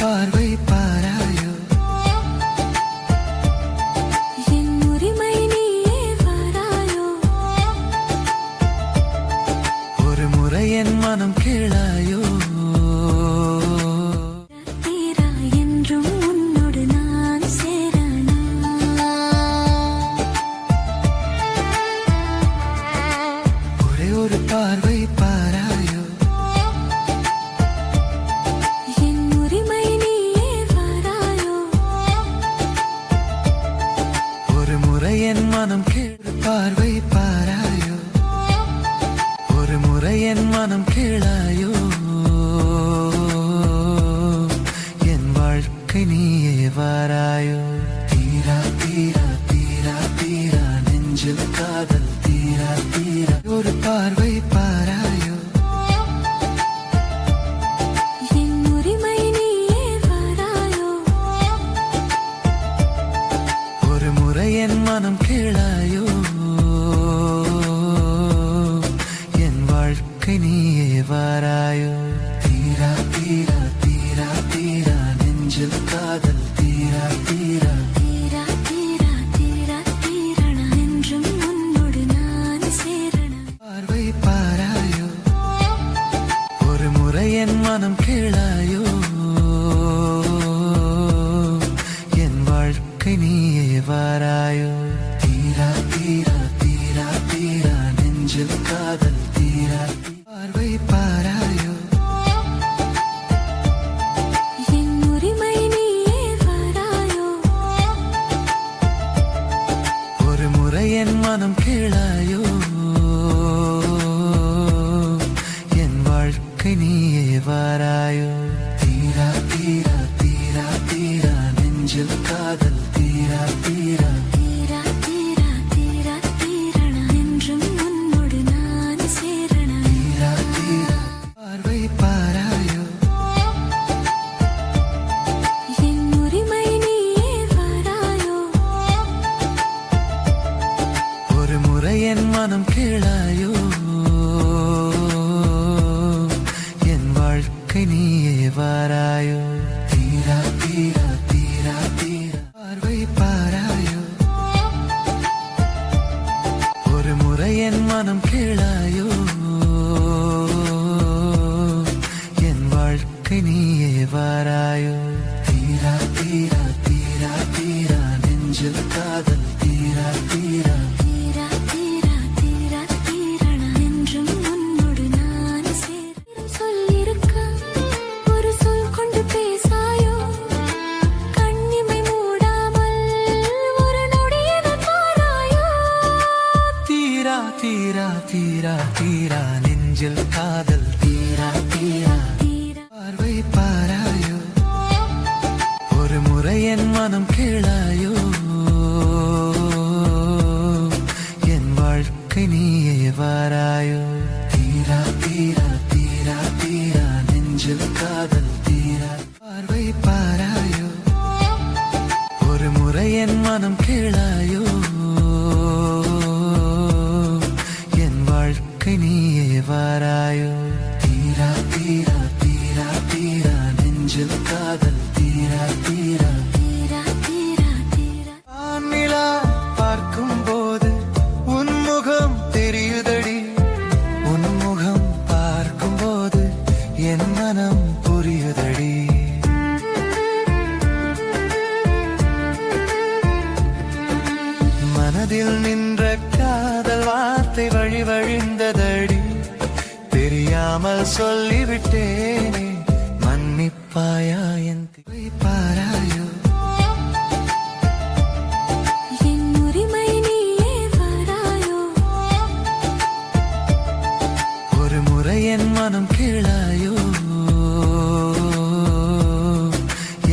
பார்வை பாராயோ என் உரிமை நீயே வாராயோ ஒரு முறை என் மனம் கேளாயோ தீரா என்றும் உன்னோடு நான் சேரணா ஒரே ஒரு பார்வை பாராயோ என் உரிமை நீயே வாராயோ ஒரு முறை என் மனம் கேளு பார்வை பாராயோ ஒரு முறை என் மனம் கேளாயோ என் வாழ்க்கை நீயே வாராயோ தீரா தீரா தீரா தீரா நெஞ்சில் காதல் தீரா தீரா ஒரு பார்வை பாராயோ என் உரிமை நீயே வாராயோ ஒரு முறை என் மனம் கேளாயோ என் வாழ்க்கை நீயே வாராயோ தீரா தீரா தீரா தீரா நெஞ்சில் காதல் தீரா தீரா தீரா தீரா தீரா தீரணா என்றும் உன்னோடு நான் சேரணா பார்வை பாராயோ ஒரு முறை என் மனம் கேளாயோ என் வாழ்க்கை நீயே வாராயோ தீரா தீரா தீரா தீரா நெஞ்சில் காதல் தீரா பார்வை பாராயோ என் உரிமை நீயே வாராயோ ஒரு முறை என் மனம் கேளாயோ என் வாழ்க்கை நீயே வாராயோ தீரா தீரா தீரா தீரா நெஞ்சில் காதல் தீரா தீரா தீரா தீரா தீரா தீரணா என்றும் உன்னோடு நான் சேரணா தீரா தீரா பார்வை பாராயோ என் உரிமை நீயே வாராயோ ஒரு முறை என் மனம் கேளாயோ என் வாழ்க்கை நீயே வாராயோ தீரா தீரா தீரா தீரா பார்வை பாராயோ ஒரு முறை என் மனம் கேளாயோ என் வாழ்க்கை நீயே வாராயோ தீரா தீரா தீரா தீரா நெஞ்சில் காதல் தீரா தீரா தீரா தீரா தீரா தீரணா என்றும் உன்னோடு நான் சேரும் சொல்லிருக்க ஒரு சொல் கொண்டு பேசாயோ கண்ணிமை மூடாமல் ஒரு நொடியென பாராயோ தீரா தீரா தீரா தீரா நெஞ்சில் காதல் தீரா தீரா தீரா பார்வை பாராயோ ஒரு முறை என் மனம் கேளாயோ என் வாழ்க்கை நீயே வாராயோ தீரா தீரா தீரா தீரா நெஞ்சில் காதல் தீரா பார்வை பாராயோ ஒரு முறை என் மனம் கேளாயோ என் வாழ்க்கை நீயே வாராயோ தீரா தீரா தீரா தீரா நெஞ்சில் காதல் தீரா தீரா தீரா தீரா தீரா நிலா பார்க்கும் போது உன் முகம் தெரியுதடி உன் முகம் பார்க்கும் போது என் மனம் புரியுதடி மனதில் நின்ற காதல் வார்த்தை வழி வழிந்ததடி தெரியாமல் சொல்லிவிட்டேனே மன்னிப்பாயா என் திரை பாராயோ என் உரிமை நீயே வாராயோ ஒரு முறை என் மனம் கேளாயோ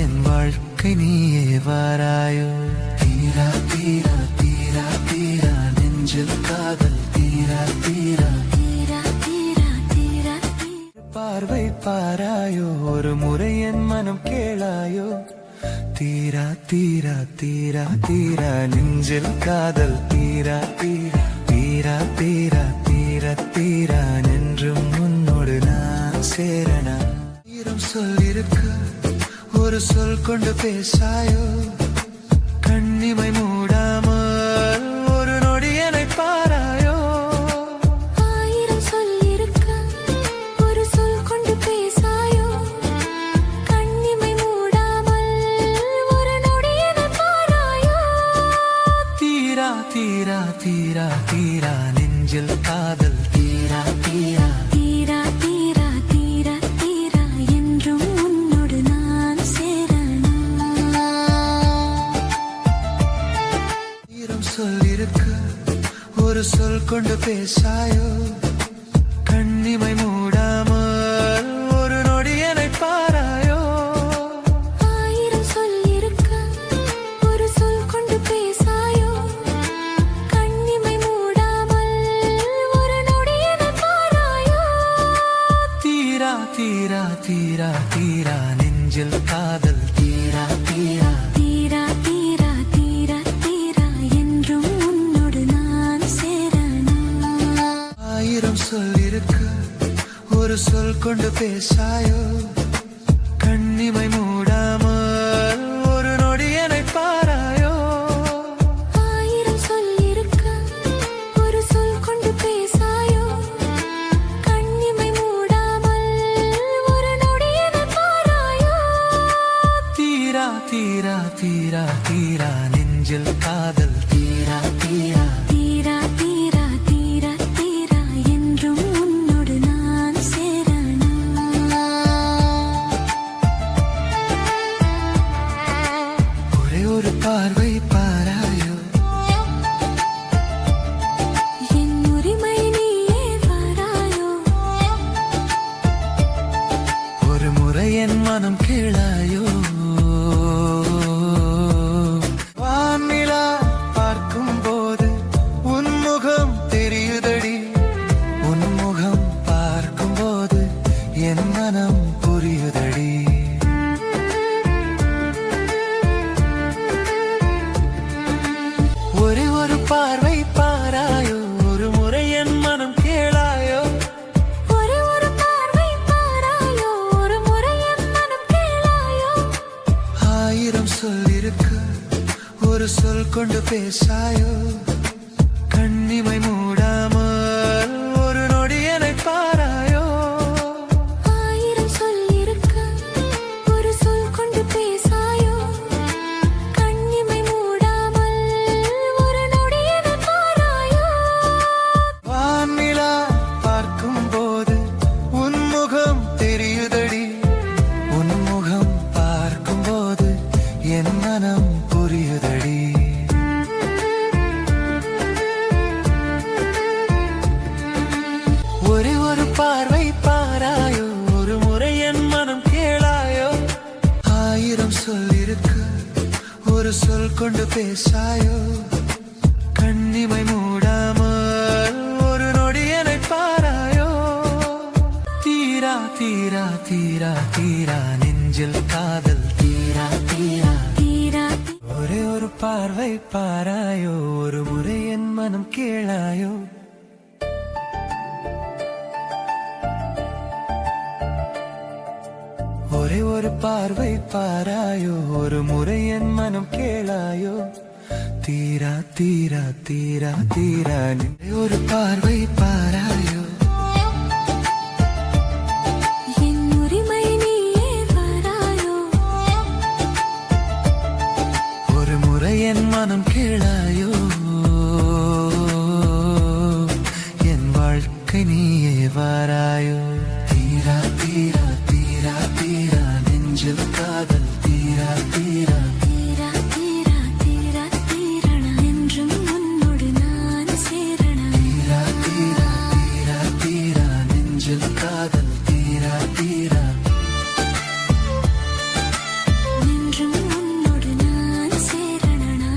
என் வாழ்க்கை நீயே வாராயோ தீரா தீரா தீரா தீரா நெஞ்சில் காதல் தீரா தீரா தீரா தீரா தீரா பார்வை பாராயோ ஒரு முறை என் மனம் கேளாயோ தீரா தீரா தீரா தீரா நெஞ்சில் காதல் தீரா தீரா தீரா தீரா தீரா தீரா நெஞ்சும் உன்னோடு நான் சேரணா ஈரம் சொல்லிருக்க ஒரு சொல் கொண்டு பேசாயோ கண்ணிமை மூடாமல் ஒரு நொடி என்னை பாராயோ ஆயிரம் சொல் இருக்க ஒரு சொல் கொண்டு பேசாயோ கண்ணிமை மூடாமல் ஒரு நொடி என்னை பாராயோ தீரா தீரா தீரா தீரா நெஞ்சில் காதல் தீரா தீரா தீரா தீரா தீரா தீரா என்றும் உன்னோடு நான் சேரணும் ஈரம் சொல்லிருக்கு ஒரு சொல் கொண்டு பேசாயோ கண்ணிமை மூடாமல் ஒரு நொடி என்னை பாராயோ ஆயிரம் சொல் இருக்க ஒரு சொல் கொண்டு பேசாயோ கண்ணிமை மூடாமல் ஒரு நொடி என்னை பாராயோ தீரா தீரா தீரா தீரா நெஞ்சில் காதல் தீரா தீரா தீரா தீரா தீரா தீரா என்றும் உன்னோடு நான் சேரணும் ஆயிரம் சொல் இருக்கு ஒரு சொல் கொண்டு பேசாயோ கண்ணிமை மூடாமல் ஒரு நொடி என்னை பாராயோ ஆயிரம் சொல் இருக்க ஒரு சொல் கொண்டு பேசாயோ கண்ணிமை மூடாமல் ஒரு நொடி என்னை பாராயோ தீரா தீரா தீரா தீரா நெஞ்சில் காதல் தீரா தீரா தீரா தீரா தீரா தீரா என்றும் உன்னோடு நான் சேரணும் ஒரே ஒரு பார்வை பாராயோ என் உரிமை நீயே வாராயோ ஒரு முறை என் மனம் கேளாயோ வானிலா பார்க்கும் போது உன் முகம் தெரியுதடி உன் முகம் பார்க்கும் போது என் மனம் புரியுதடி ஒரே ஒரு பார்வை பாராயோ ஒரு முறை என் மனம் கேளாயோ ஒரே ஒரு பார்வை பாராயோ ஒரு முறை என் மனம் கேளாயோ ஆயிரம் சொல் இருக்கு ஒரு சொல் கொண்டு பேசாயோ கண்ணிமை மூடாமல் ஒரு நொடி என்னை பாராயோ ஆயிரம் சொல் இருக்க ஒரு சொல் கொண்டு பேசாயோ கண்ணிமை மூடாமல் ஒரு நொடி என்னை பாராயோ வானிலா பார்க்கும் போது உன் முகம் தெரியுதடி உன் முகம் பார்க்கும் போது என் மனம் புரியுதடி ஒரே ஒரு பார்வை பாராயோ ஒரு முறை என் மனம் கேளாயோ ஆயிரம் சொல் இருக்கு ஒரு சொல் கொண்டு பேசாயோ கண்ணிமை மூடாமல் ஒரு நொடி என்னை பாராயோ தீரா தீரா தீரா தீரா நெஞ்சில் காதல் தீரா தீரா தீரா ஒரே ஒரு பார்வை பாராயோ ஒரு முறை என் மனம் கேளாயோ ஒரே ஒரு பார்வை பாராயோ ஒரு முறை என் மனம் கேளாயோ தீரா தீரா தீரா தீரா ஒரே ஒரு பார்வை பாராயோ என் உரிமை நீயே வாராயோ ஒரு முறை என் மனம் கேளாயோ என் வாழ்க்கை நீயே வாராயோ தீரா தீரா தீரா தீரா நெஞ்சில் காதல் தீரா தீரா